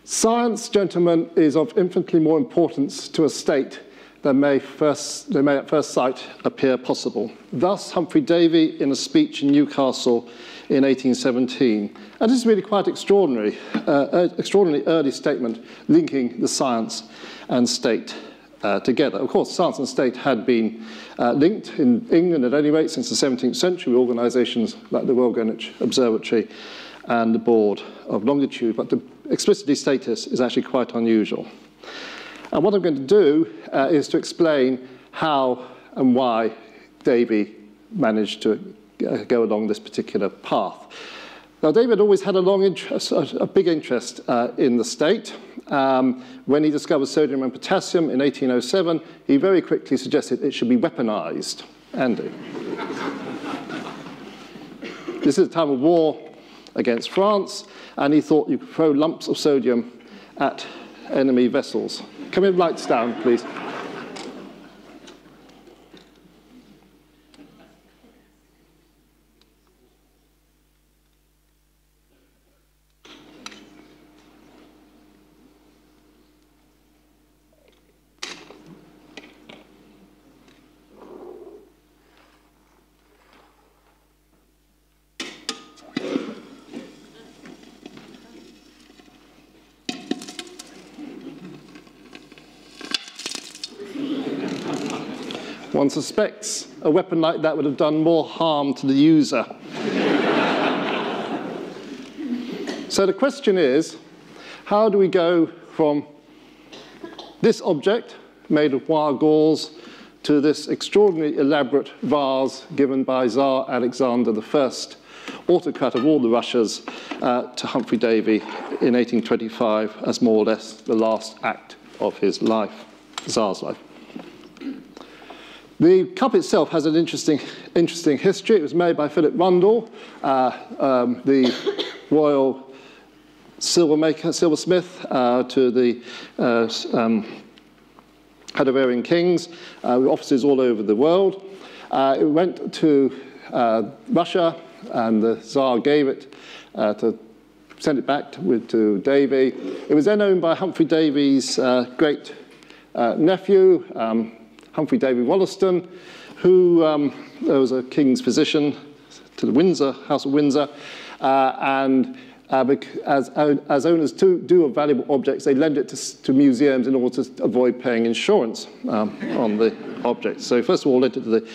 Science, gentlemen, is of infinitely more importance to a state than may at first sight appear possible. Thus, Humphry Davy, in a speech in Newcastle in 1817, and this is really quite extraordinary, extraordinarily early statement linking the science and state together. Of course, science and state had been linked in England, at any rate, since the 17th century, with organisations like the Royal Greenwich Observatory and the Board of Longitude, but to explicitly state this is actually quite unusual. And what I'm going to do is to explain how and why Davy managed to go along this particular path. Now, David always had a big interest in the state. When he discovered sodium and potassium in 1807, he very quickly suggested it should be weaponized. Andy. This is a time of war against France, and he thought you could throw lumps of sodium at enemy vessels. Can we have lights down, please? One suspects a weapon like that would have done more harm to the user. So the question is, how do we go from this object made of wire gauze to this extraordinarily elaborate vase given by Tsar Alexander I, autocrat of all the Russias, to Humphry Davy in 1825 as more or less the last act of his life, the Tsar's life. The cup itself has an interesting history. It was made by Philip Rundle, the royal silversmith to the Hanoverian kings, with offices all over the world. It went to Russia, and the Tsar gave it to send it back to Davy. It was then owned by Humphry Davy's great nephew, Humphry Davy Wollaston, who was a king's physician to the House of Windsor, and as owners do of valuable objects, they lend it to museums in order to avoid paying insurance on the objects. So first of all, lent it to the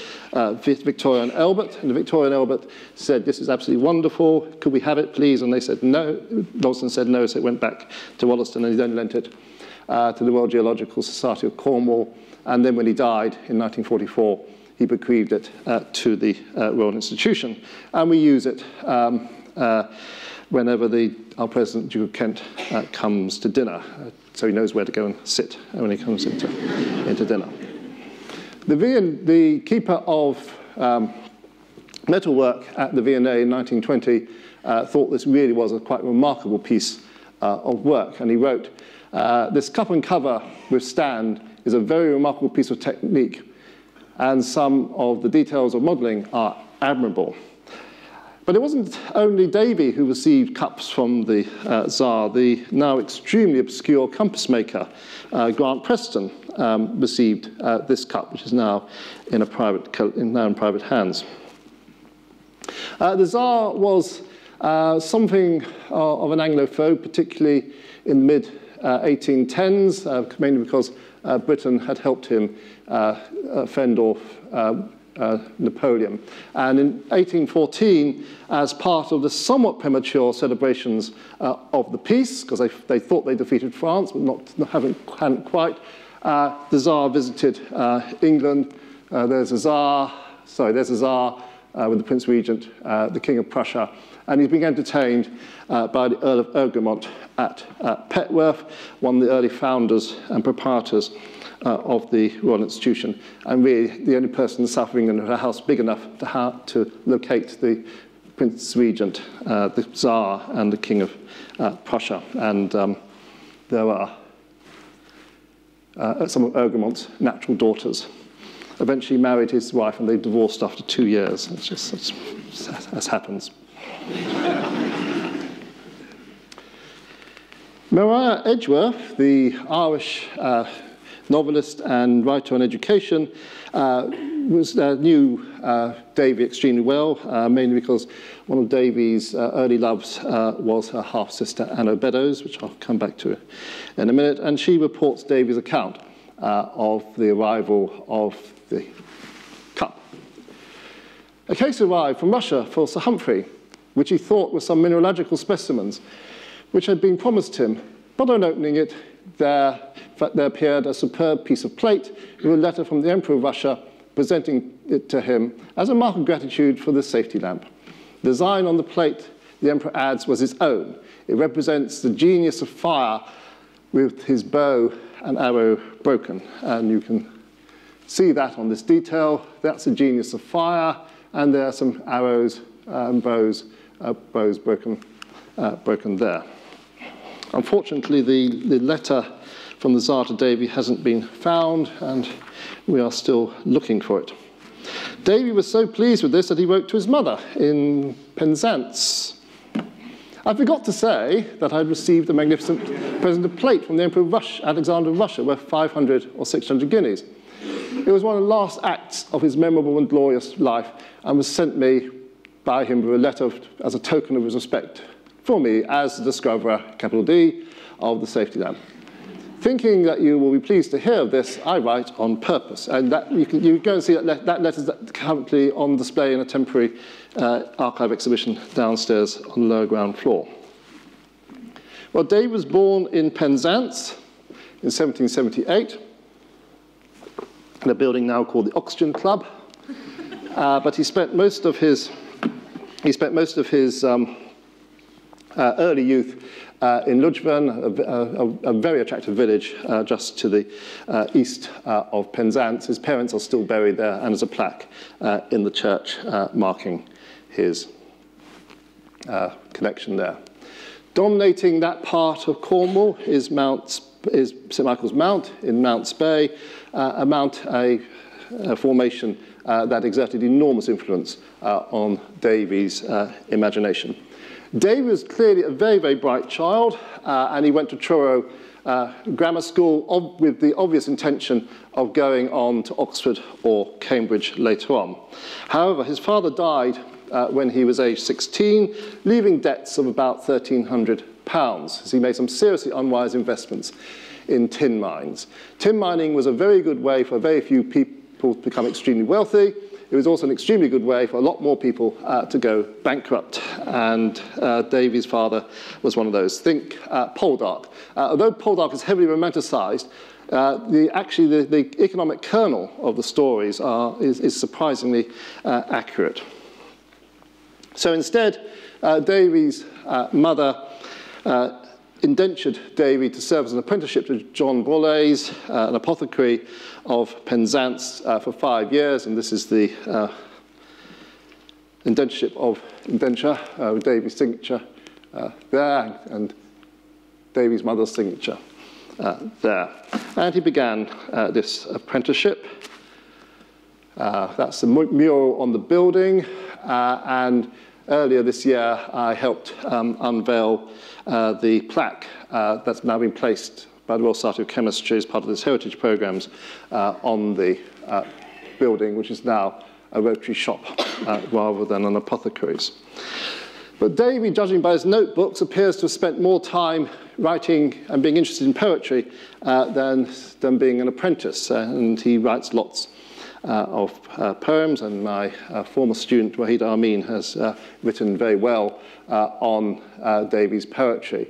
Victoria and Albert, and the Victoria and Albert said, "This is absolutely wonderful, could we have it, please?" And they said no. Wollaston said no, so it went back to Wollaston, and he then lent it to the Royal Geological Society of Cornwall. And then when he died in 1944, he bequeathed it to the Royal Institution. And we use it whenever our President, Duke of Kent, comes to dinner. So he knows where to go and sit when he comes into dinner. The keeper of metalwork at the V&A in 1920 thought this really was a quite remarkable piece of work. And he wrote, "This cup and cover with stand is a very remarkable piece of technique, and some of the details of modelling are admirable." But it wasn't only Davy who received cups from the Tsar. The now extremely obscure compass maker, Grant Preston, received this cup, which is now in private hands. The Tsar was something of an Anglophobe, particularly in the mid-1810s, mainly because Britain had helped him fend off Napoleon. And in 1814, as part of the somewhat premature celebrations of the peace, because they thought they defeated France, but hadn't quite, the Tsar visited England. There's a Tsar with the Prince Regent, the King of Prussia, and he's been entertained by the Earl of Egremont at Petworth, one of the early founders and proprietors of the Royal Institution, and really the only person in South of England who had a house big enough to locate the Prince Regent, the Tsar, and the King of Prussia. And there are some of Egremont natural daughters eventually married his wife, and they divorced after 2 years. It's just as happens. Maria Edgeworth, the Irish novelist and writer on education, knew Davy extremely well, mainly because one of Davy's early loves was her half-sister Anna Beddoes, which I'll come back to in a minute, and she reports Davy's account of the arrival of the cup. A case arrived from Russia for Sir Humphry, which he thought were some mineralogical specimens, which had been promised him, but on opening it, there appeared a superb piece of plate with a letter from the Emperor of Russia presenting it to him as a mark of gratitude for the safety lamp. The design on the plate, the Emperor adds, was his own. It represents the genius of fire with his bow and arrow broken. And you can see that on this detail. That's the genius of fire, and there are some arrows and bows broken there. Unfortunately, the letter from the Tsar to Davy hasn't been found, and we are still looking for it. Davy was so pleased with this that he wrote to his mother in Penzance. I forgot to say that I'd received a magnificent present of plate from the Emperor of Alexander of Russia, worth 500 or 600 guineas. It was one of the last acts of his memorable and glorious life, and was sent me by him with a letter as a token of his respect for me as the discoverer, capital D, of the safety lamp. Thinking that you will be pleased to hear of this, I write on purpose. And that you go and see that letter is currently on display in a temporary archive exhibition downstairs on the lower ground floor. Well, Davy was born in Penzance in 1778, in a building now called the Oxygen Club. But he spent most of his early youth in Lujven, a very attractive village just to the east of Penzance. His parents are still buried there, and there's a plaque in the church marking his connection there. Dominating that part of Cornwall is St Michael's Mount in Mounts Bay, a formation that exerted enormous influence on Davy's imagination. Davy was clearly a very, very bright child, and he went to Truro Grammar School with the obvious intention of going on to Oxford or Cambridge later on. However, his father died when he was aged 16, leaving debts of about £1,300, as he made some seriously unwise investments in tin mines. Tin mining was a very good way for very few people to become extremely wealthy. It was also an extremely good way for a lot more people to go bankrupt, and Davy's father was one of those. Think Poldark. Although Poldark is heavily romanticised, the economic kernel of the stories is surprisingly accurate. So instead, Davy's mother indentured Davy to serve as an apprenticeship to John Bollais, an apothecary of Penzance, for 5 years, and this is the indentureship of indenture, with Davy's signature there, and Davy's mother's signature there. And he began this apprenticeship. That's the mural on the building, and earlier this year I helped unveil the plaque that's now been placed by the Royal Society of Chemistry as part of this heritage programmes on the building, which is now a rotary shop rather than an apothecary's. But Davy, judging by his notebooks, appears to have spent more time writing and being interested in poetry than being an apprentice, and he writes lots of poems, and my former student Wahid Amin has written very well on Davy's poetry.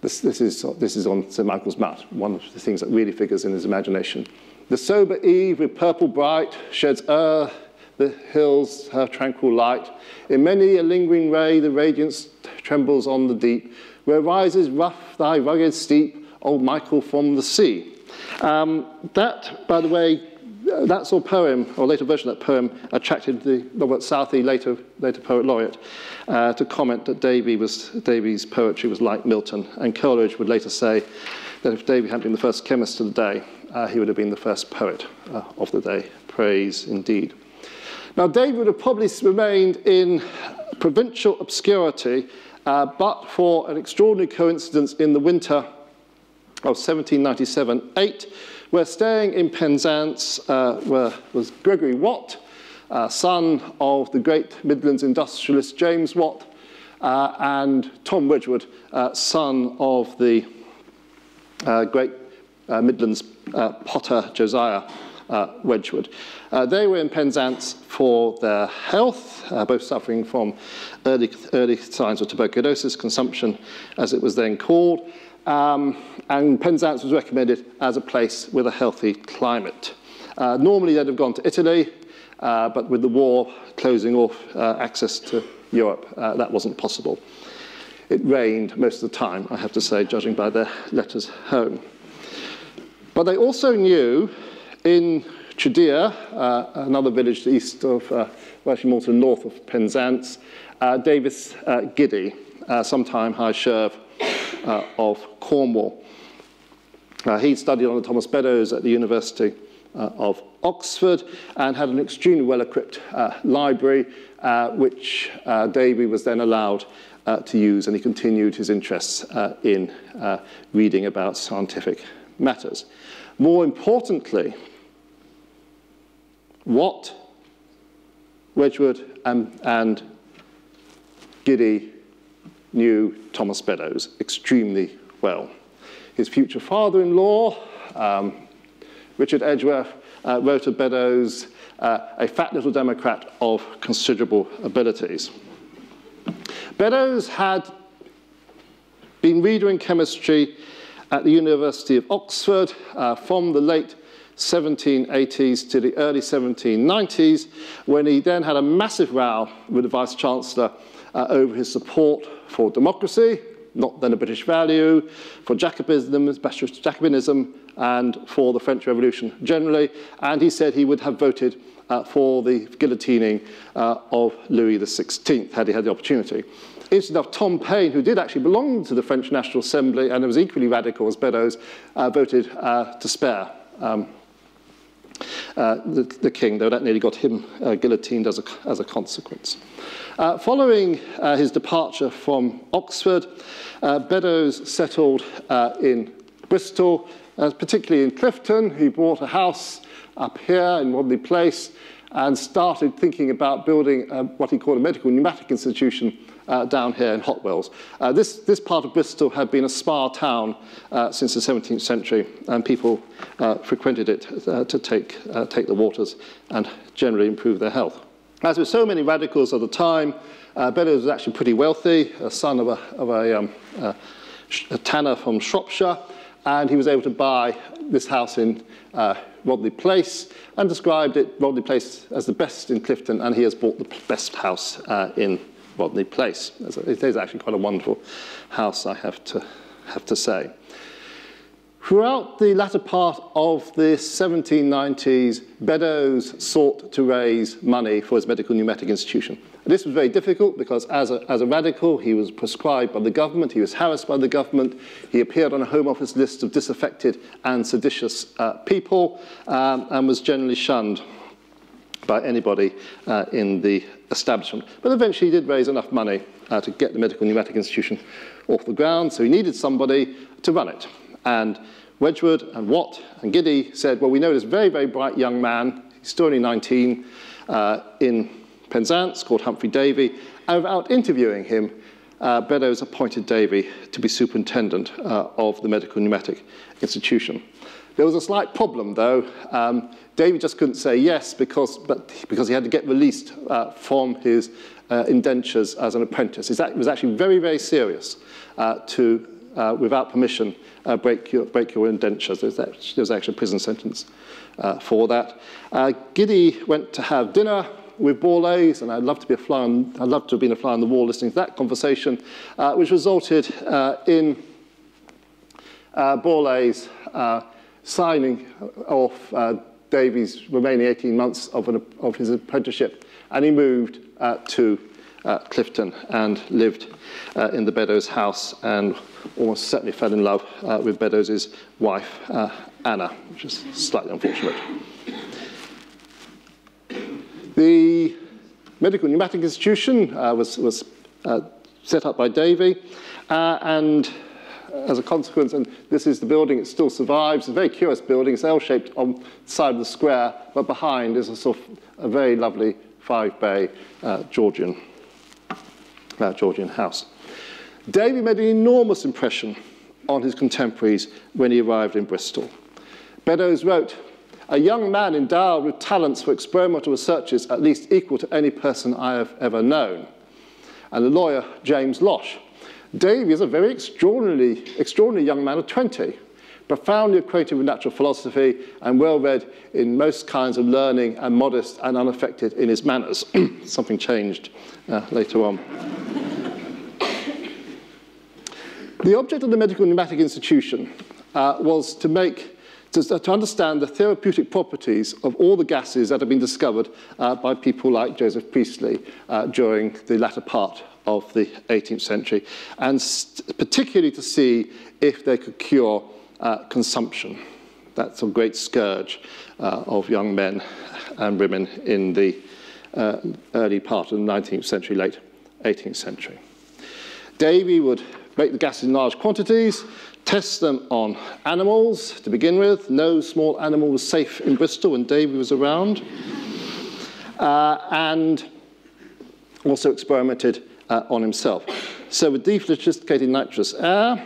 This is on St Michael's Mount, one of the things that really figures in his imagination. The sober eve with purple bright sheds o'er the hills her tranquil light. In many a lingering ray the radiance trembles on the deep, where rises rough thy rugged steep, old Michael from the sea. That, by the way, that sort of poem, or later version of that poem, attracted the Robert Southey, later poet laureate, to comment that Davy's poetry was like Milton, and Coleridge would later say that if Davy hadn't been the first chemist of the day, he would have been the first poet of the day. Praise indeed. Now, Davy would have probably remained in provincial obscurity, but for an extraordinary coincidence in the winter of 1797-8, where staying in Penzance was Gregory Watt, son of the great Midlands industrialist James Watt, and Tom Wedgwood, son of the great Midlands potter Josiah Wedgwood. They were in Penzance for their health, both suffering from early signs of tuberculosis, consumption as it was then called, and Penzance was recommended as a place with a healthy climate. Normally they'd have gone to Italy, but with the war closing off access to Europe, that wasn't possible. It rained most of the time, I have to say, judging by their letters home. But they also knew in Chudea, another village east of, well, actually more to the north of Penzance, Davis Giddy, sometime High Sheriff of Cornwall. He studied under Thomas Beddoes at the University of Oxford and had an extremely well-equipped library, which Davy was then allowed to use, and he continued his interests in reading about scientific matters. More importantly, Watt, Wedgwood, and Giddy knew Thomas Beddoes extremely well. His future father-in-law, Richard Edgeworth, wrote of Beddoes, a fat little Democrat of considerable abilities. Beddoes had been reader in chemistry at the University of Oxford from the late 1780s to the early 1790s, when he then had a massive row with the Vice-Chancellor over his support for democracy, not then a British value, for Jacobinism, and for the French Revolution generally, and he said he would have voted for the guillotining of Louis XVI had he had the opportunity. Interesting enough, Tom Paine, who did actually belong to the French National Assembly and was equally radical as Beddoes, voted to spare the king, though that nearly got him guillotined as a consequence. Following his departure from Oxford, Beddoes settled in Bristol, particularly in Clifton. He bought a house up here in Rodney Place and started thinking about building what he called a medical pneumatic institution down here in Hotwells. This part of Bristol had been a spa town since the 17th century, and people frequented it to take the waters and generally improve their health. As with so many radicals of the time, Beddoes was actually pretty wealthy, a son of a tanner from Shropshire, and he was able to buy this house in Rodney Place and described Rodney Place as the best in Clifton, and he has bought the best house in Rodney Place. It is actually quite a wonderful house, I have to say. Throughout the latter part of the 1790s, Beddoes sought to raise money for his medical pneumatic institution. This was very difficult because as a radical, he was proscribed by the government, he was harassed by the government, he appeared on a Home Office list of disaffected and seditious people, and was generally shunned by anybody in the establishment. But eventually he did raise enough money to get the medical pneumatic institution off the ground, so he needed somebody to run it. And Wedgwood and Watt and Giddy said, well, we know this very, very bright young man, he's still only 19, in Penzance, called Humphry Davy, and without interviewing him, Beddoes appointed Davy to be superintendent of the medical pneumatic institution. There was a slight problem, though. Davy just couldn't say yes because he had to get released from his indentures as an apprentice. It was actually very, very serious to, without permission, break your indentures. There was actually a prison sentence for that. Giddy went to have dinner with Borlase, and I'd love to have been a fly on the wall listening to that conversation, which resulted in Borlase signing off Davy's remaining 18 months of his apprenticeship, and he moved to Clifton and lived in the Beddoes house and almost certainly fell in love with Beddoes' wife, Anna, which is slightly unfortunate. The Medical Pneumatic Institution was set up by Davy, and as a consequence, and this is the building, it still survives. It's a very curious building. It's L-shaped on the side of the square, but behind is a sort of a very lovely 5-bay Georgian house. Davy made an enormous impression on his contemporaries when he arrived in Bristol. Beddoes wrote, "A young man endowed with talents for experimental researches at least equal to any person I have ever known." And the lawyer, James Losh, "Davy is a very extraordinary young man of 20, profoundly acquainted with natural philosophy and well-read in most kinds of learning and modest and unaffected in his manners." Something changed later on. The object of the Medical Pneumatic Institution was to understand the therapeutic properties of all the gases that have been discovered by people like Joseph Priestley during the latter part of the 18th century, and particularly to see if they could cure consumption. That's a great scourge of young men and women in the early part of the 19th century, late 18th century. Davy would make the gases in large quantities, test them on animals to begin with. No small animal was safe in Bristol when Davy was around, and also experimented on himself. So with deflagrated nitrous air,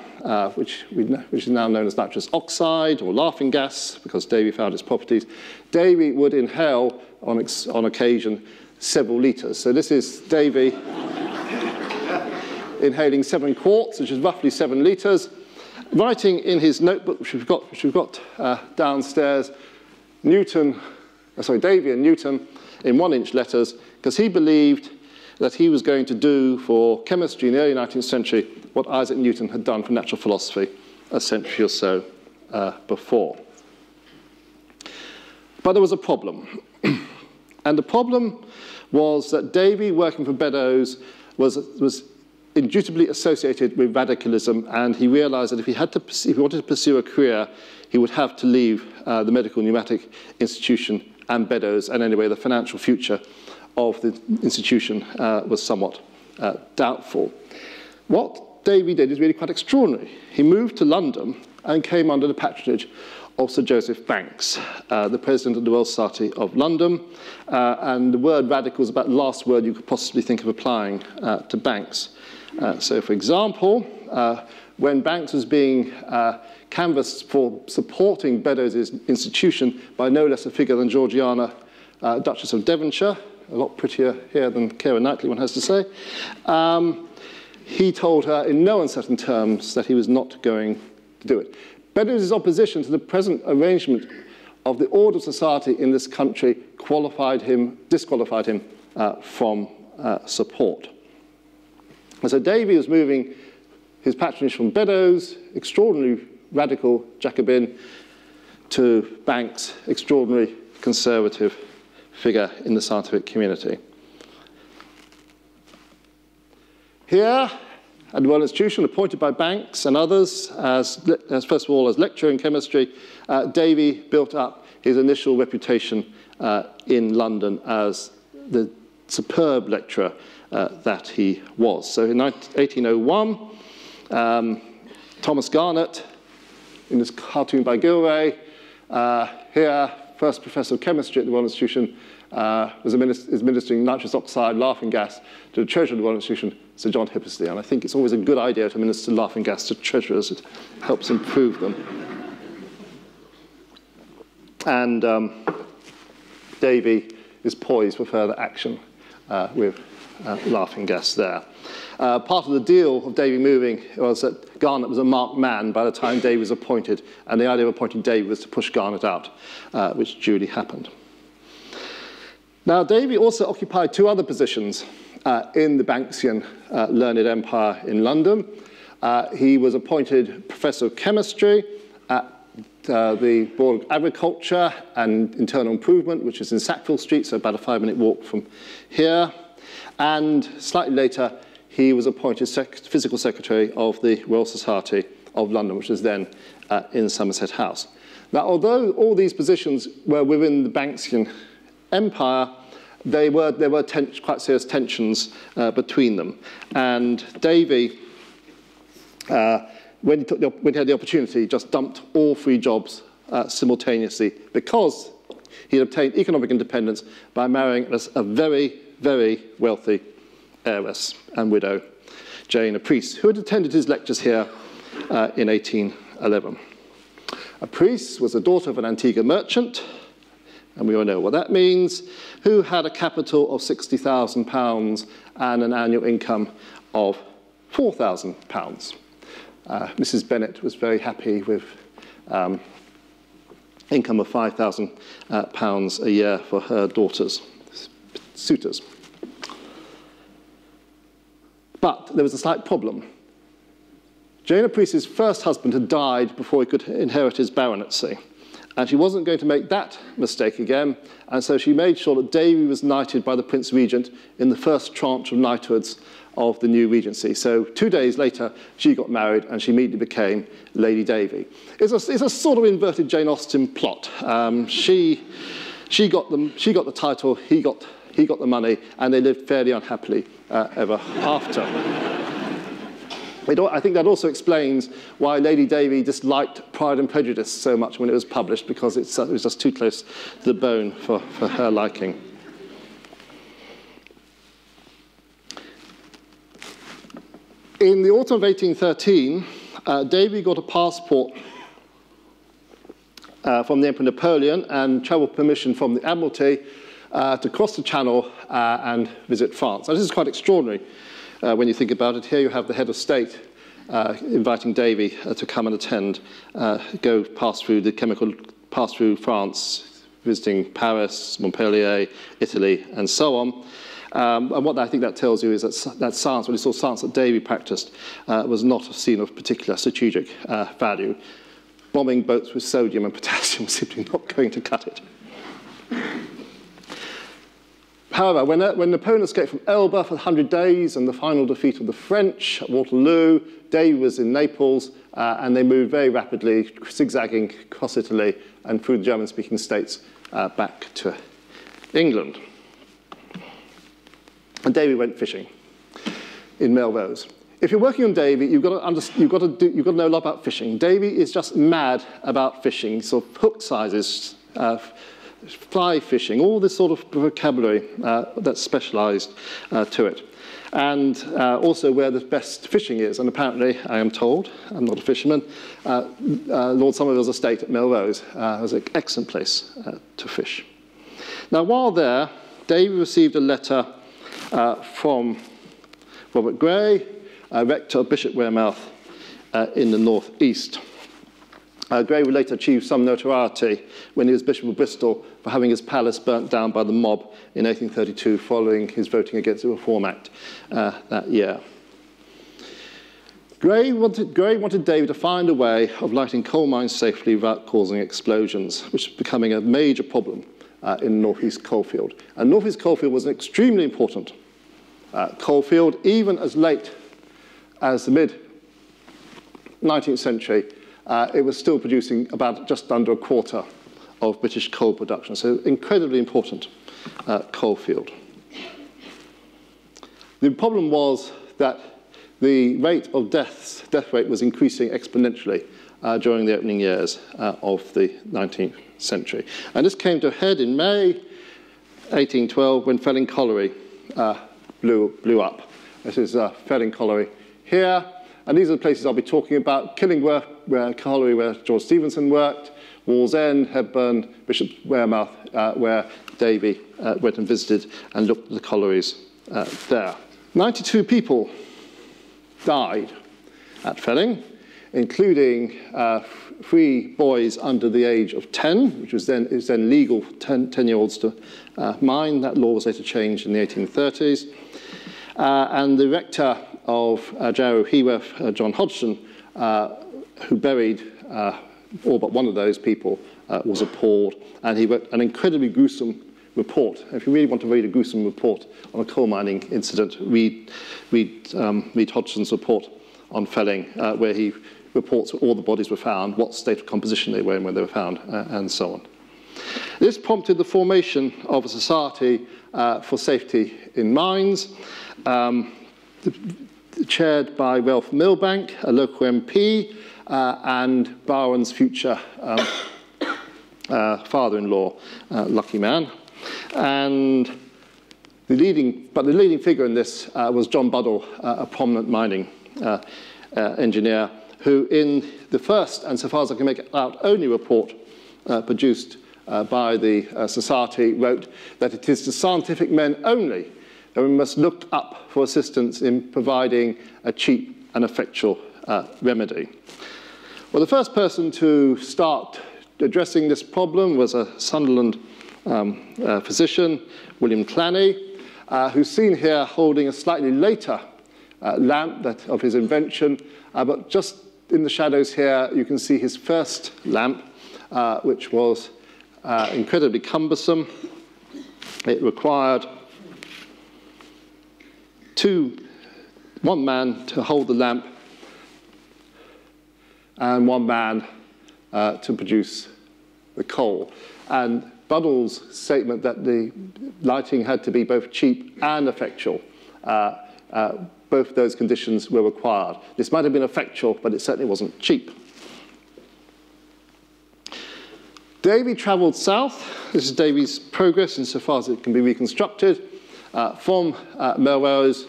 which is now known as nitrous oxide or laughing gas, because Davy found its properties, Davy would inhale on occasion several litres. So this is Davy inhaling 7 quarts, which is roughly 7 litres, writing in his notebook, which we've got downstairs, Davy and Newton in 1-inch letters, because he believed that he was going to do for chemistry in the early 19th century what Isaac Newton had done for natural philosophy a century or so before. But there was a problem. And the problem was that Davy, working for Beddoes, was indubitably associated with radicalism, and he realized that if he wanted to pursue a career, he would have to leave the Medical Pneumatic Institution and Beddoes, and anyway, the financial future of the institution was somewhat doubtful. What Davy did is really quite extraordinary. He moved to London and came under the patronage of Sir Joseph Banks, the president of the Royal Society of London, and the word radical is about the last word you could possibly think of applying to Banks. So, for example, when Banks was being canvassed for supporting Beddoes' institution by no less a figure than Georgiana, Duchess of Devonshire, a lot prettier here than Keira Knightley, one has to say, he told her in no uncertain terms that he was not going to do it. Beddoes' opposition to the present arrangement of the order of society in this country disqualified him from support. And so Davy was moving his patronage from Beddoes, extraordinary radical Jacobin, to Banks, extraordinary conservative figure in the scientific community. Here, at the Royal Institution, appointed by Banks and others, as first of all as lecturer in chemistry, Davy built up his initial reputation in London as the superb lecturer that he was. So in 1801, Thomas Garnett, in this cartoon by Gilray, here, first professor of chemistry at the Royal Institution, is administering nitrous oxide laughing gas to the treasurer of the Royal Institution, Sir John Hippersley. And I think it's always a good idea to administer laughing gas to treasurers. It helps improve them. And Davy is poised for further action with laughing gas there. Part of the deal of Davy moving was that Garnett was a marked man by the time Davy was appointed, and the idea of appointing Davy was to push Garnett out, which duly happened. Now, Davy also occupied 2 other positions in the Banksian learned empire in London. He was appointed Professor of Chemistry at the Board of Agriculture and Internal Improvement, which is in Sackville Street, so about a 5-minute walk from here. And slightly later, he was appointed physical secretary of the Royal Society of London, which was then in Somerset House. Now, although all these positions were within the Banksian empire, there were quite serious tensions between them. And Davy, when he had the opportunity, just dumped all 3 jobs simultaneously because he had obtained economic independence by marrying a very, very wealthy heiress and widow, Jane, a priest, who had attended his lectures here in 1811. A priest was the daughter of an Antigua merchant, and we all know what that means, who had a capital of £60,000 and an annual income of £4,000. Mrs. Bennet was very happy with income of £5,000 a year for her daughters, suitors. But there was a slight problem. Jane Priest's first husband had died before he could inherit his baronetcy, and she wasn't going to make that mistake again, and so she made sure that Davy was knighted by the Prince Regent in the first tranche of knighthoods of the new regency. So 2 days later, she got married, and she immediately became Lady Davy. It's a sort of inverted Jane Austen plot. She got the title, he got the money, and they lived fairly unhappily ever after. I think that also explains why Lady Davy disliked Pride and Prejudice so much when it was published, because it was just too close to the bone for her liking. In the autumn of 1813, Davy got a passport from the Emperor Napoleon and travel permission from the Admiralty to cross the Channel and visit France. Now, this is quite extraordinary when you think about it. Here you have the head of state inviting Davy to come and attend, pass through France, visiting Paris, Montpellier, Italy, and so on. And what I think that tells you is that science, when he saw science that Davy practiced, was not a scene of particular strategic value. Bombing boats with sodium and potassium was simply not going to cut it. However, when Napoleon escaped from Elba for 100 days and the final defeat of the French at Waterloo, Davy was in Naples, and they moved very rapidly, zigzagging across Italy and through the German-speaking states back to England. And Davy went fishing in Melrose. If you're working on Davy, you've got to know a lot about fishing. Davy is just mad about fishing, sort of hook sizes, fly fishing, all this sort of vocabulary that's specialised to it. And also where the best fishing is. And apparently, I am told, I'm not a fisherman, Lord Somerville's estate at Melrose was an excellent place to fish. Now, while there, Davy received a letter from Robert Gray, rector of Bishop Wearmouth in the northeast. Gray would later achieve some notoriety when he was Bishop of Bristol for having his palace burnt down by the mob in 1832 following his voting against the Reform Act that year. Gray wanted Davy to find a way of lighting coal mines safely without causing explosions, which was becoming a major problem in the northeast coalfield. And northeast coalfield was an extremely important coalfield, even as late as the mid-19th century. It was still producing about just under a quarter of British coal production, so incredibly important coalfield. The problem was that the rate of death rate was increasing exponentially during the opening years of the 19th century. And this came to a head in May 1812 when Felling Colliery blew up. This is Felling Colliery here. And these are the places I'll be talking about: Killingworth, Colliery, where George Stephenson worked; Wallsend, Hebburn, Bishop Wearmouth, where Davy went and visited and looked at the collieries there. 92 people died at Felling, including 3 boys under the age of 10, which was then legal for 10-year-olds to mine. That law was later changed in the 1830s. And the rector of Jarrow Heworth, John Hodgson, who buried all but one of those people, was appalled. And he wrote an incredibly gruesome report. If you really want to read a gruesome report on a coal mining incident, read Hodgson's report on Felling, where he reports where all the bodies were found, what state of composition they were in when they were found, and so on. This prompted the formation of a society for safety in mines, chaired by Ralph Milbank, a local MP, and Barron's future father-in-law, lucky man. And the leading figure in this was John Buddle, a prominent mining engineer, who in the first, and so far as I can make it out, only report produced by the Society, wrote that it is to scientific men only that we must look up for assistance in providing a cheap and effectual remedy. Well, the first person to start addressing this problem was a Sunderland physician, William Clanny, who's seen here holding a slightly later lamp that of his invention, but just in the shadows here you can see his first lamp, which was incredibly cumbersome. It required one man to hold the lamp and one man to produce the coal. And Buddle's statement that the lighting had to be both cheap and effectual, both those conditions were required. This might have been effectual, but it certainly wasn't cheap. Davy travelled south. This is Davy's progress insofar as it can be reconstructed, from Melrose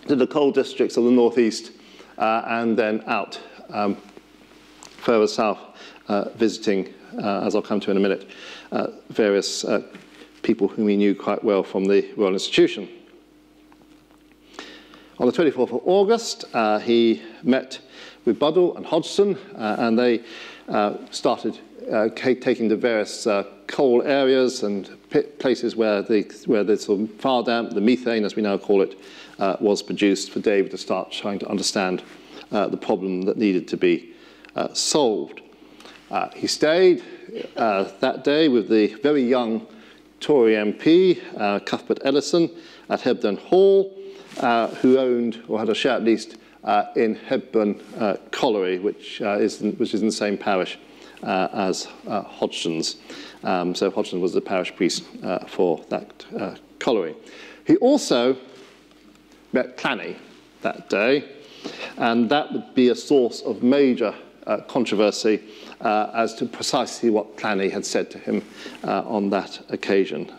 to the coal districts of the northeast, and then out further south, visiting, as I'll come to in a minute, various people whom he knew quite well from the Royal Institution. On the 24th of August, he met with Buddle and Hodgson, and they started taking the various coal areas and places where the sort of fire damp, the methane, as we now call it, was produced, for Davy to start trying to understand the problem that needed to be solved. He stayed that day with the very young Tory MP, Cuthbert Ellison, at Hebden Hall, who owned, or had a share at least, in Hebden Colliery, which is in the same parish as Hodgson's. So Hodgson was the parish priest for that colliery. He also met Clanny that day, and that would be a source of major controversy as to precisely what Clanny had said to him on that occasion.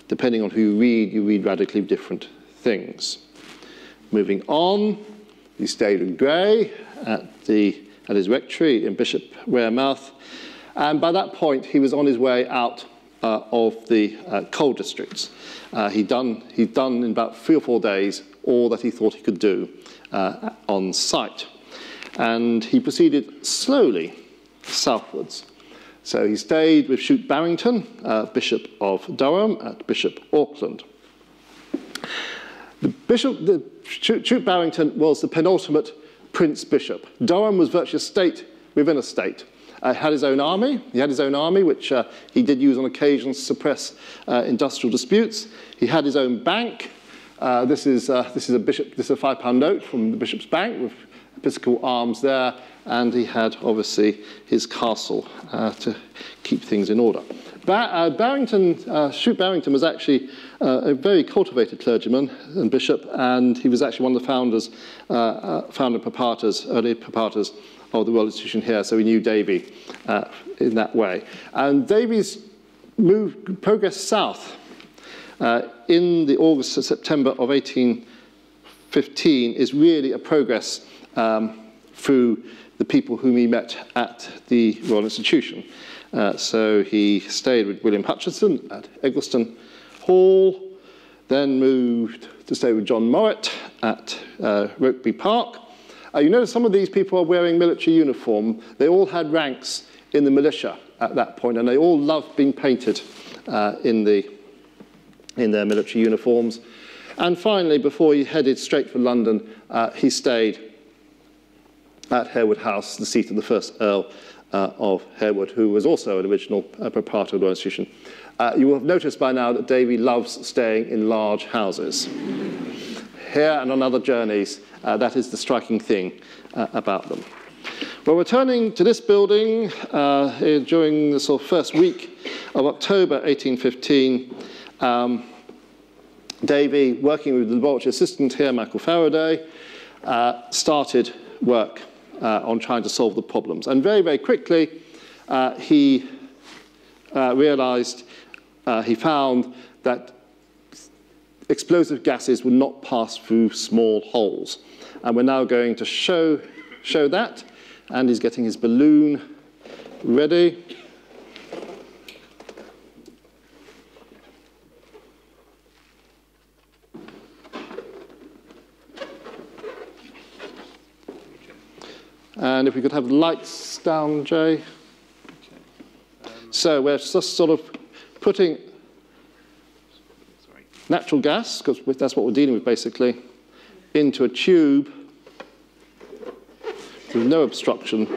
Depending on who you read radically different things. Moving on, he stayed with Gray at his rectory in Bishop Wearmouth, and by that point he was on his way out of the coal districts. He'd done in about 3 or 4 days all that he thought he could do on site, and he proceeded slowly southwards. So he stayed with Chute Barrington, Bishop of Durham, at Bishop Auckland. Chute Barrington was the penultimate Prince Bishop. Durham was virtually a state within a state. He had his own army. He had his own army, which he did use on occasion to suppress industrial disputes. He had his own bank. This is a £5 note from the Bishop's Bank with episcopal arms there, and he had obviously his castle to keep things in order. Chute Barrington was actually a very cultivated clergyman and bishop, and he was actually one of the early proprietors of the Royal Institution here, so he knew Davy in that way. And Davy's progress south in the August to September of 1815 is really a progress through the people whom he met at the Royal Institution. So he stayed with William Hutchinson at Eggleston Hall, then moved to stay with John Morritt at Rokeby Park. You notice some of these people are wearing military uniform. They all had ranks in the militia at that point, and they all loved being painted in their military uniforms. And finally, before he headed straight for London, he stayed at Harewood House, the seat of the first Earl of Harewood, who was also an original proprietor of the Royal Institution. You will have noticed by now that Davy loves staying in large houses. Here and on other journeys, that is the striking thing about them. Well, returning to this building during the sort of first week of October 1815, Davy, working with the laboratory assistant here, Michael Faraday, started work on trying to solve the problems. And very, very quickly, he realized, he found that explosive gases would not pass through small holes. And we're now going to show that. And he's getting his balloon ready. And if we could have lights down, Jay. Okay. So we're just sort of putting natural gas, because that's what we're dealing with basically, into a tube with no obstruction.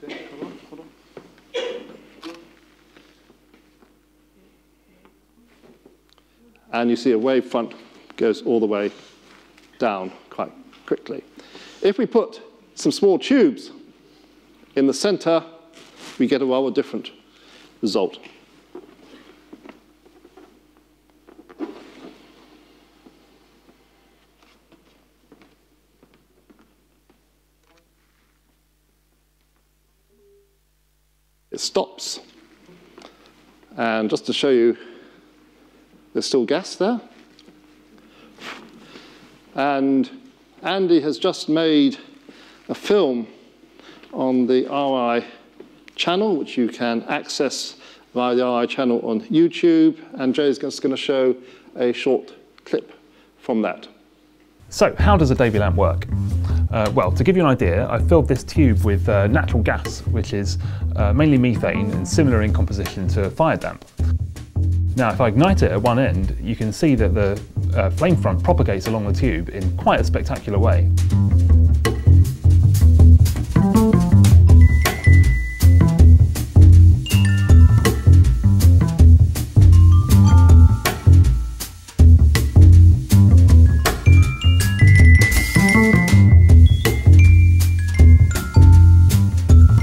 Okay, hold on. And you see a wave front goes all the way down quite quickly. If we put some small tubes in the center, we get a rather different result. It stops. And just to show you, there's still gas there. And Andy has just made a film on the RI channel, which you can access via the RI channel on YouTube. And Jay's just going to show a short clip from that. So, how does a Davy lamp work? Well, to give you an idea, I filled this tube with natural gas, which is mainly methane and similar in composition to a fire damp. Now, if I ignite it at one end, you can see that the flame front propagates along the tube in quite a spectacular way.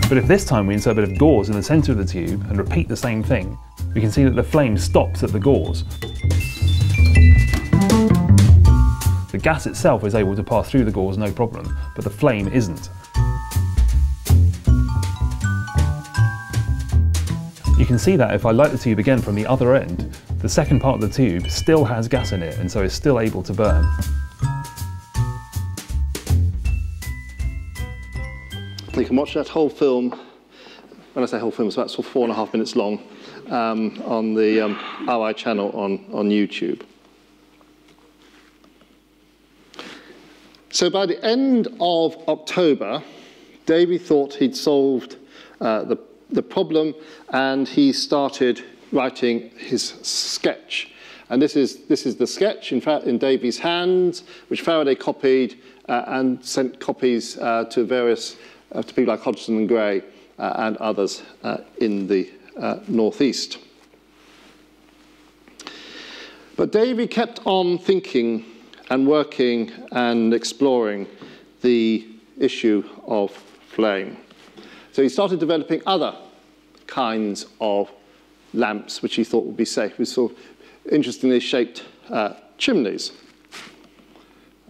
But if this time we insert a bit of gauze in the centre of the tube and repeat the same thing, we can see that the flame stops at the gauze. The gas itself is able to pass through the gauze no problem, but the flame isn't. You can see that if I light the tube again from the other end, the second part of the tube still has gas in it and so is still able to burn. You can watch that whole film, when I say whole film, it's about 4.5 minutes long, on the RI channel on YouTube. So by the end of October, Davy thought he'd solved the problem, and he started writing his sketch. And this is the sketch in Davy's hands, which Faraday copied and sent copies to various to people like Hodgson and Gray and others in the northeast. But Davy kept on thinking and working and exploring the issue of flame. So he started developing other kinds of lamps which he thought would be safe, with sort of interestingly shaped chimneys.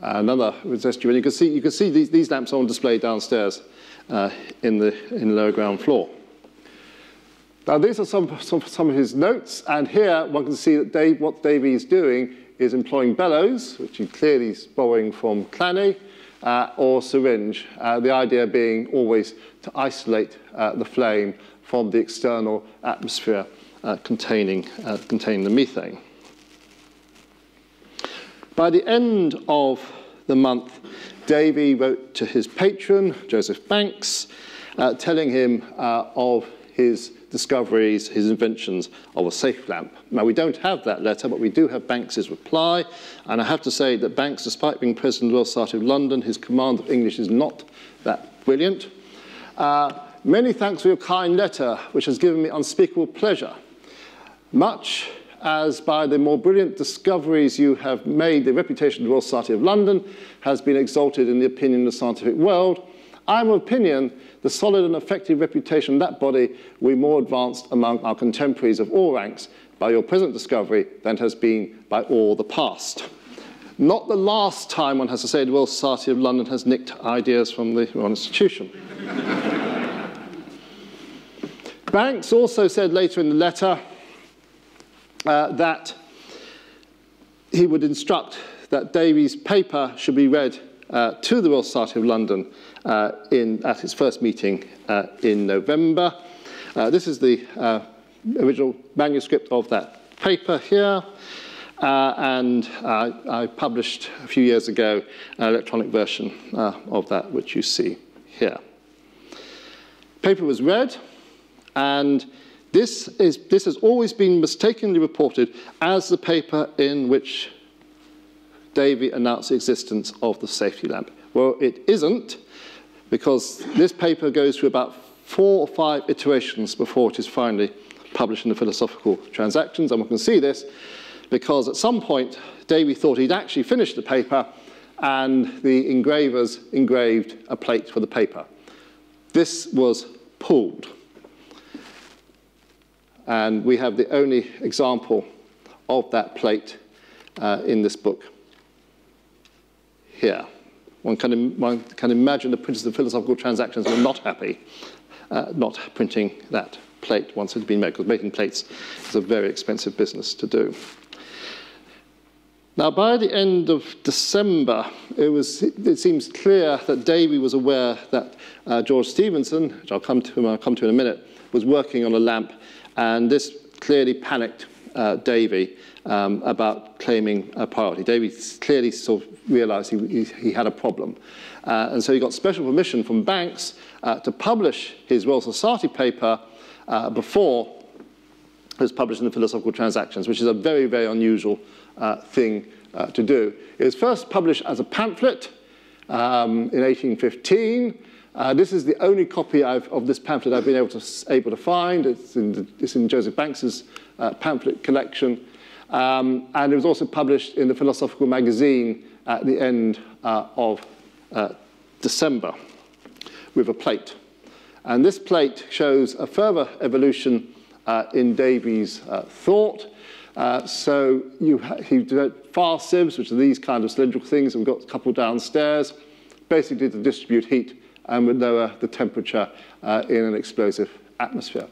Another suggestion, you can see these lamps on display downstairs in the lower ground floor. Now these are some of his notes, and here one can see that what Davy is doing is employing bellows, which he clearly is borrowing from Clanny, or syringe, the idea being always to isolate the flame from the external atmosphere containing the methane. By the end of the month, Davy wrote to his patron, Joseph Banks, telling him of his discoveries, his inventions of a safe lamp. Now, we don't have that letter, but we do have Banks's reply. And I have to say that Banks, despite being President of the Royal Society of London, his command of English is not that brilliant. Many thanks for your kind letter, which has given me unspeakable pleasure. Much as by the more brilliant discoveries you have made, the reputation of the Royal Society of London has been exalted in the opinion of the scientific world, I am of opinion the solid and effective reputation of that body will be more advanced among our contemporaries of all ranks by your present discovery than it has been by all the past. Not the last time, one has to say, the Royal Society of London has nicked ideas from the Royal Institution. Banks also said later in the letter that he would instruct that Davy's paper should be read to the Royal Society of London at its first meeting in November. This is the original manuscript of that paper here, and I published a few years ago an electronic version of that, which you see here. The paper was read, and this has always been mistakenly reported as the paper in which Davy announced the existence of the safety lamp. Well, it isn't, because this paper goes through about 4 or 5 iterations before it is finally published in the Philosophical Transactions, and we can see this because at some point Davy thought he'd actually finished the paper, and the engravers engraved a plate for the paper. This was pulled, and we have the only example of that plate in this book here. One can imagine the printers of the Philosophical Transactions were not happy not printing that plate once it had been made, because making plates is a very expensive business to do. Now, by the end of December, it seems clear that Davy was aware that George Stephenson, which I'll come to in a minute, was working on a lamp, and this clearly panicked Davy about claiming a priority. Davy clearly sort of realized he had a problem. And so he got special permission from Banks to publish his Royal Society paper before it was published in the Philosophical Transactions, which is a very, very unusual thing to do. It was first published as a pamphlet in 1815. This is the only copy of this pamphlet I've been able to find. It's in Joseph Banks's pamphlet collection. And it was also published in the Philosophical Magazine at the end of December with a plate. And this plate shows a further evolution in Davy's thought. So he developed fast sieves, which are these kind of cylindrical things, and we've got a couple downstairs, basically to distribute heat and would lower the temperature in an explosive atmosphere.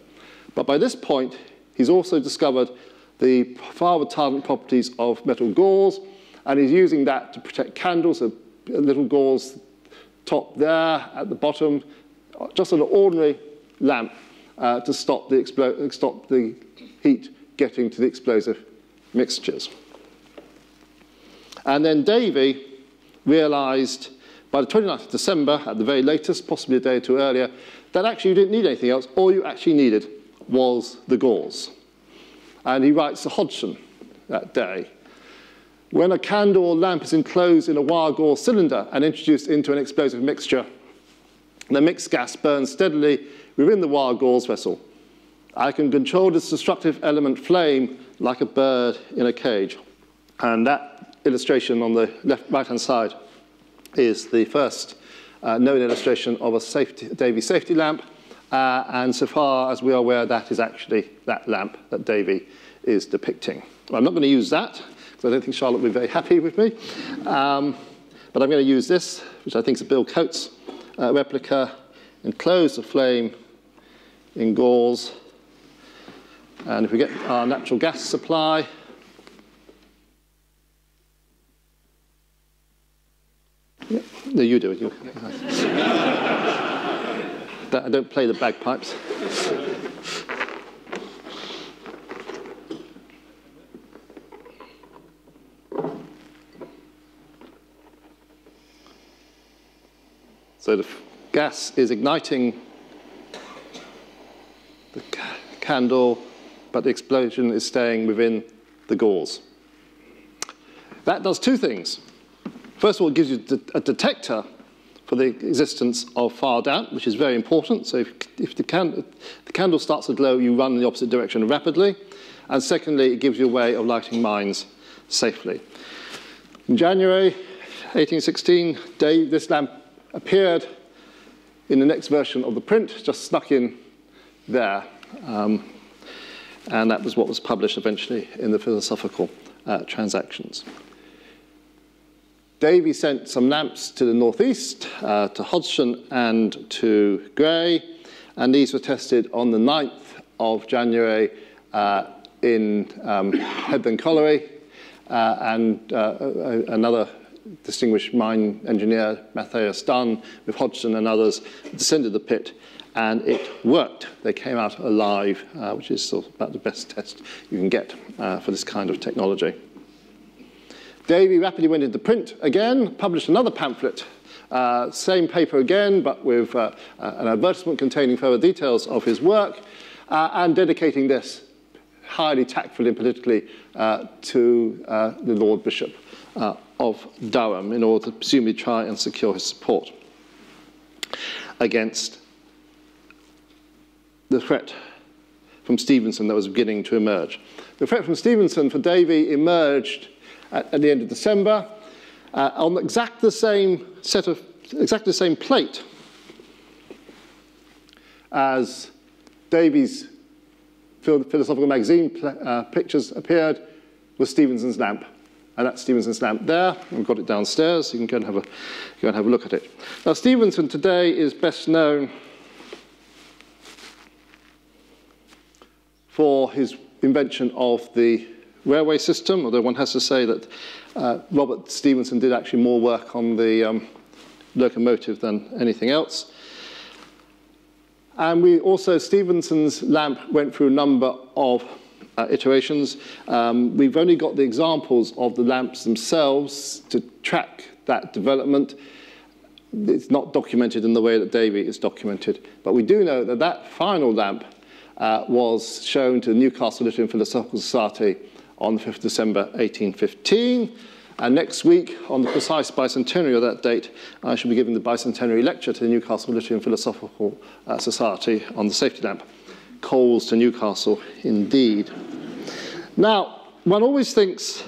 But by this point, he's also discovered the fire retardant properties of metal gauze, and he's using that to protect candles, a little gauze top there at the bottom, just an ordinary lamp to stop the heat getting to the explosive mixtures. And then Davy realized by the 29th of December, at the very latest, possibly a day or two earlier, that actually you didn't need anything else. All you actually needed was the gauze. And he writes to Hodgson that day, when a candle or lamp is enclosed in a wire gauze cylinder and introduced into an explosive mixture, the mixed gas burns steadily within the wire gauze vessel. I can control this destructive element flame like a bird in a cage. And that illustration on the right-hand side is the first known illustration of a Davy safety lamp. And so far as we are aware, that is actually that lamp that Davy is depicting. Well, I'm not going to use that, because I don't think Charlotte will be very happy with me. But I'm going to use this, which I think is a Bill Coates replica, enclose the flame in gauze. And if we get our natural gas supply, yeah, no, you do it. I don't play the bagpipes. So the gas is igniting the candle, but the explosion is staying within the gauze. That does two things. First of all, it gives you a detector for the existence of fire damp, which is very important. So if the candle starts to glow, you run in the opposite direction rapidly. And secondly, it gives you a way of lighting mines safely. In January 1816, this lamp appeared in the next version of the print, just snuck in there. And that was what was published eventually in the Philosophical Transactions. Davy sent some lamps to the northeast, to Hodgson and to Gray, and these were tested on the 9th of January in Hebden Colliery, and another distinguished mine engineer, Matthias Dunn, with Hodgson and others, descended the pit, and it worked. They came out alive, which is sort of about the best test you can get for this kind of technology. Davy rapidly went into print again, published another pamphlet, same paper again, but with an advertisement containing further details of his work, and dedicating this highly tactfully and politically to the Lord Bishop of Durham in order to presumably try and secure his support against the threat from Stevenson that was beginning to emerge. The threat from Stevenson for Davy emerged at the end of December on exactly the same plate as Davy's Philosophical Magazine pictures appeared was Stevenson's lamp. And that's Stevenson's lamp there. We've got it downstairs, so you can go and have a look at it. Now, Stevenson today is best known for his invention of the railway system, although one has to say that Robert Stephenson did actually more work on the locomotive than anything else. And Stephenson's lamp went through a number of iterations. We've only got the examples of the lamps themselves to track that development. It's not documented in the way that Davy is documented, but we do know that that final lamp was shown to the Newcastle Literary and Philosophical Society on the 5th of December 1815. And next week, on the precise bicentenary of that date, I shall be giving the bicentenary lecture to the Newcastle Literary and Philosophical Society on the safety lamp. Coals to Newcastle, indeed. Now, one always thinks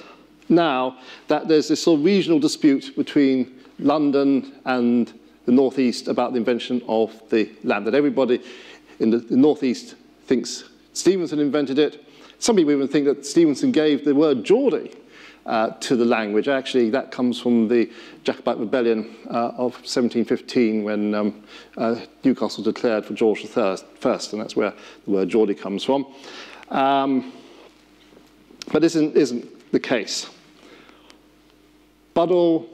now that there's this sort of regional dispute between London and the northeast about the invention of the lamp, that everybody in the northeast thinks Stevenson invented it. Some people even think that Stevenson gave the word Geordie to the language. Actually, that comes from the Jacobite Rebellion of 1715 when Newcastle declared for George I, and that's where the word Geordie comes from. But this isn't the case. Buddle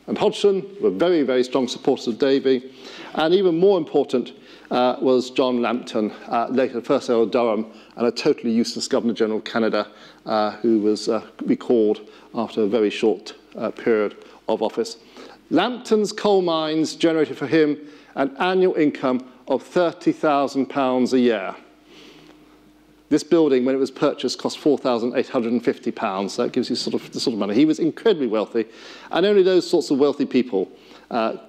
and Hodgson were very, very strong supporters of Davy, and even more important was John Lambton, later first Earl of Durham, and a totally useless Governor-General of Canada, who was recalled after a very short period of office. Lambton's coal mines generated for him an annual income of £30,000 a year. This building, when it was purchased, cost £4,850. That gives you the sort of money. He was incredibly wealthy, and only those sorts of wealthy people, a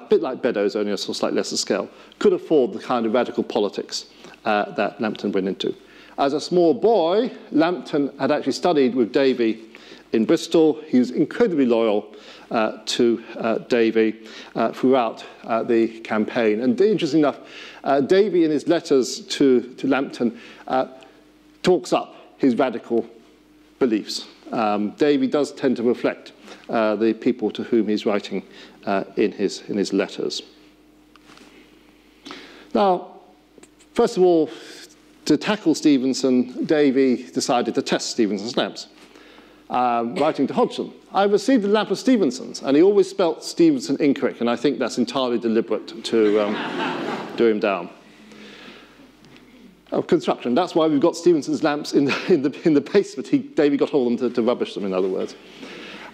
bit like Beddoes, only a slightly lesser scale, could afford the kind of radical politics that Lambton went into. As a small boy, Lambton had actually studied with Davy in Bristol. He was incredibly loyal to Davy throughout the campaign. And interestingly enough, Davy, in his letters to Lambton, talks up his radical beliefs. Davy does tend to reflect the people to whom he's writing in his letters. Now, first of all, to tackle Stevenson, Davy decided to test Stevenson's lamps. Writing to Hodgson, I received a lamp of Stevenson's, and he always spelt Stevenson incorrect, and I think that's entirely deliberate to do him down. Of construction, that's why we've got Stevenson's lamps in the basement. Davy got hold of them to rubbish them, in other words.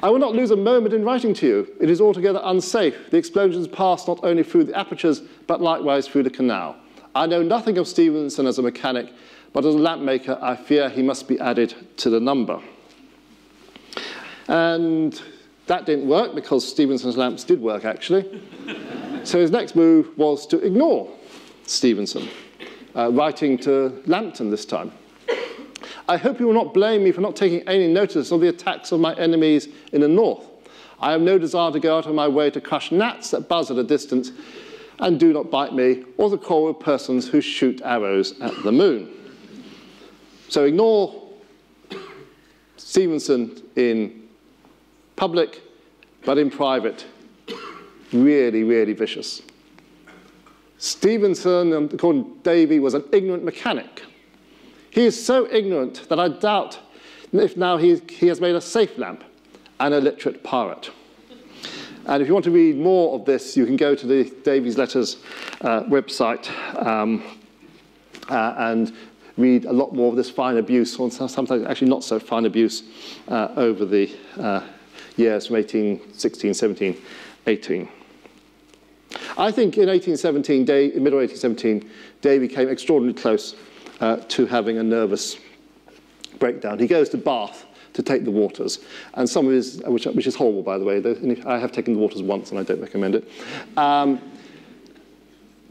I will not lose a moment in writing to you. It is altogether unsafe. The explosions passed not only through the apertures, but likewise through the canal. I know nothing of Stevenson as a mechanic, but as a lamp maker, I fear he must be added to the number. And That didn't work because Stephenson's lamps did work, actually. So his next move was to ignore Stephenson, writing to Lambton this time. I hope you will not blame me for not taking any notice of the attacks of my enemies in the north. I have no desire to go out of my way to crush gnats that buzz at a distance and do not bite me, or the quarrel with persons who shoot arrows at the moon. So ignore Stephenson in public, but in private, really, really vicious. Stephenson, according to Davy, was an ignorant mechanic. He is so ignorant that I doubt if now he has made a safe lamp and a literate pirate. And if you want to read more of this, you can go to the Davy's Letters website and read a lot more of this fine abuse, or sometimes actually not so fine abuse, over the years from 1816, 17, 18. I think in 1817, in middle 1817, Davy came extraordinarily close to having a nervous breakdown. He goes to Bath to take the waters, and some of his, which is horrible, by the way. I have taken the waters once, and I don't recommend it.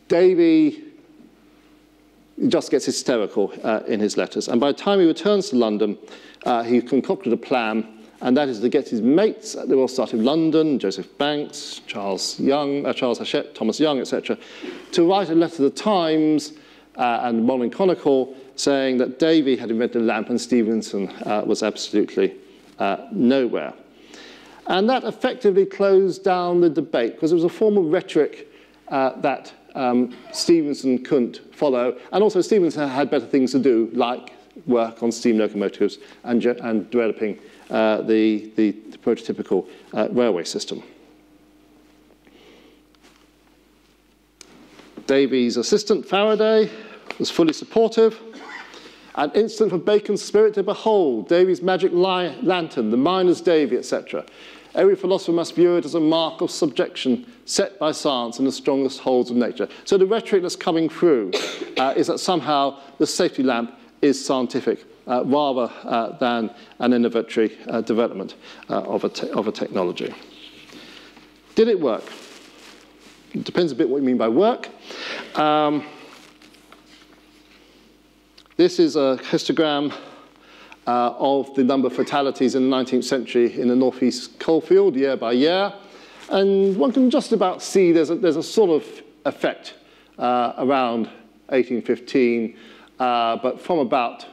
Davy just gets hysterical in his letters, and by the time he returns to London, he concocted a plan, and that is to get his mates at the Royal Society of London, Joseph Banks, Charles Hachette, Thomas Young, etc., to write a letter to the Times and the Morning Chronicle saying that Davy had invented a lamp and Stephenson was absolutely nowhere. And that effectively closed down the debate, because it was a form of rhetoric that Stephenson couldn't follow, and also Stephenson had better things to do, like work on steam locomotives and developing the prototypical railway system. Davy's assistant, Faraday, was fully supportive. An instant for Bacon's spirit to behold, Davy's magic lantern, the miner's Davy, etc. Every philosopher must view it as a mark of subjection set by science in the strongest holds of nature. So the rhetoric that's coming through is that somehow the safety lamp is scientific rather than an innovatory development of a technology. Did it work? It depends a bit what you mean by work. This is a histogram of the number of fatalities in the 19th century in the northeast coalfield, year by year. And one can just about see there's a sort of effect around 1815, but from about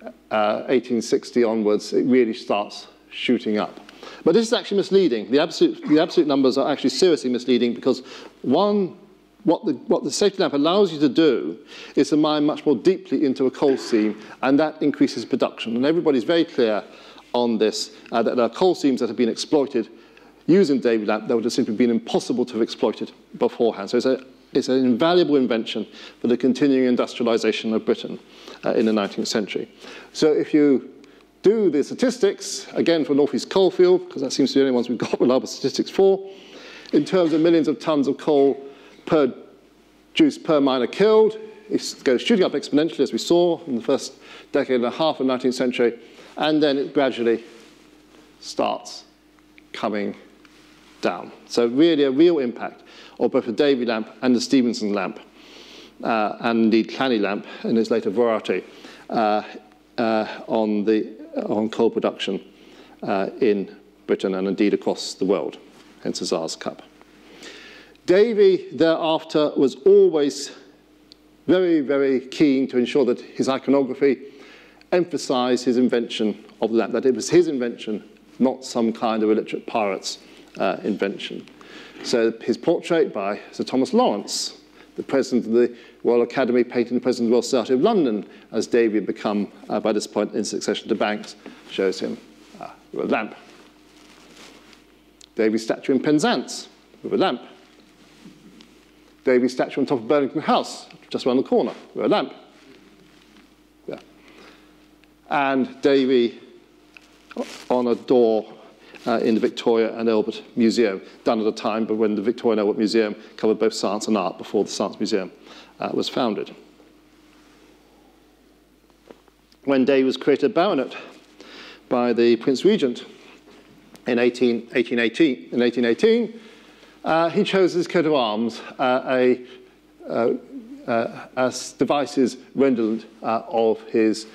1860 onwards, it really starts shooting up. But this is actually misleading. The absolute numbers are actually seriously misleading, because what the safety lamp allows you to do is to mine much more deeply into a coal seam, and that increases production. And everybody's very clear on this, that there are coal seams that have been exploited using Davy lamp that would have simply been impossible to have exploited beforehand. So it's an invaluable invention for the continuing industrialization of Britain in the 19th century. So if you do the statistics, again for North East coalfield, because that seems to be the only ones we've got reliable statistics for, in terms of millions of tons of coal produced per miner killed, it goes shooting up exponentially, as we saw in the first decade and a half of the 19th century, and then it gradually starts coming down. So really a real impact of both the Davy lamp and the Stephenson lamp, and indeed Clanny lamp in its later variety, on coal production in Britain and indeed across the world, hence the Tsar's Cup. Davy thereafter was always very, very keen to ensure that his iconography emphasized his invention of the lamp, that it was his invention, not some kind of illiterate pirate's invention. So his portrait by Sir Thomas Lawrence, the president of the Royal Academy, painting the president of the Royal Society of London, as Davy had become, by this point, in succession to Banks, shows him with a lamp. Davy's statue in Penzance with a lamp. Davy's statue on top of Burlington House, just around the corner, with a lamp. Yeah. And Davy on a door in the Victoria and Albert Museum, done at a time but when the Victoria and Albert Museum covered both science and art before the Science Museum was founded. When Davy was created baronet by the Prince Regent in 1818, he chose his coat of arms as devices redolent of his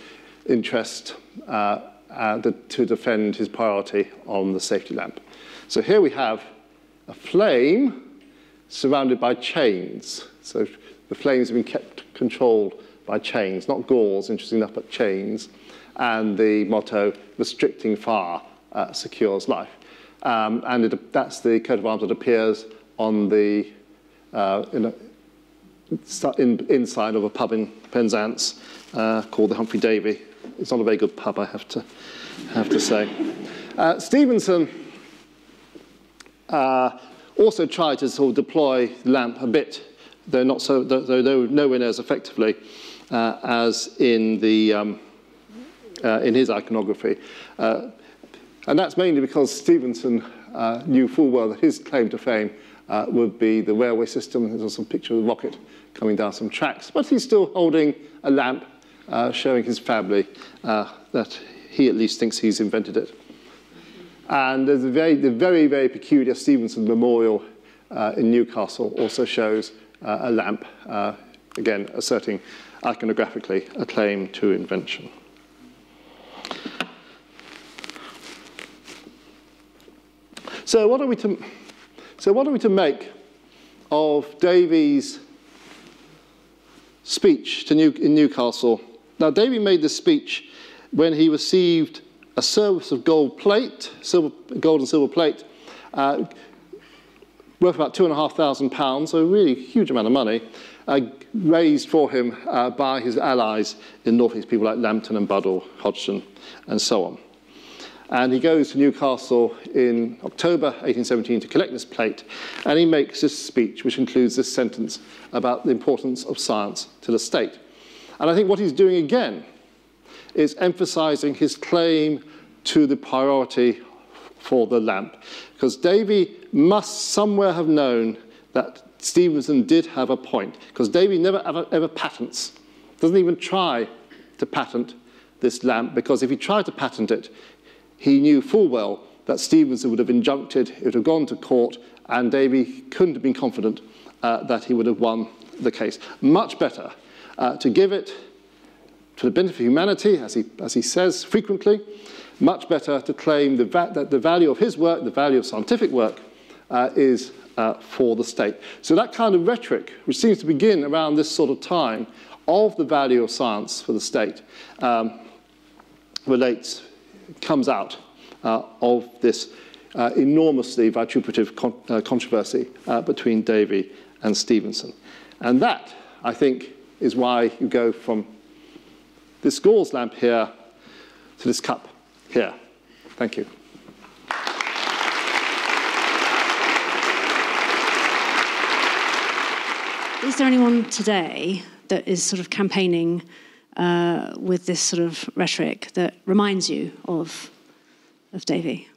interest to defend his priority on the safety lamp. So here we have a flame surrounded by chains. So the flames have been kept controlled by chains, not gauze, interesting enough, but chains. And the motto, restricting fire secures life. And that's the coat of arms that appears on the inside of a pub in Penzance called the Humphry Davy. It's not a very good pub, I have to say. Stevenson also tried to sort of deploy the lamp a bit, though nowhere near as effectively as in his iconography. And that's mainly because Stevenson knew full well that his claim to fame would be the railway system. There's also a picture of a rocket coming down some tracks, but he's still holding a lamp, showing his family that he at least thinks he's invented it. And there's the very, very peculiar Stevenson Memorial in Newcastle also shows a lamp, again, asserting iconographically a claim to invention. So what are we to make of Davy's speech in Newcastle? Now, Davy made this speech when he received a service of gold plate, gold and silver plate, worth about £2,500, so a really huge amount of money, raised for him by his allies in North East, people like Lambton and Buddle, Hodgson, and so on. And he goes to Newcastle in October 1817 to collect this plate, and he makes this speech, which includes this sentence about the importance of science to the state. And I think what he's doing again is emphasizing his claim to the priority for the lamp, because Davy must somewhere have known that Stevenson did have a point, because Davy never ever patents, doesn't even try to patent this lamp, because if he tried to patent it, he knew full well that Stevenson would have injuncted, it would have gone to court, and Davy couldn't have been confident that he would have won the case. Much better to give it to the benefit of humanity, as he says frequently, much better to claim that the value of his work, the value of scientific work, is for the state. So that kind of rhetoric, which seems to begin around this sort of time, of the value of science for the state, comes out of this enormously vituperative controversy between Davy and Stevenson. And that, I think, is why you go from this gauze lamp here to this cup here. Thank you. Is there anyone today that is sort of campaigning with this sort of rhetoric that reminds you of Davy?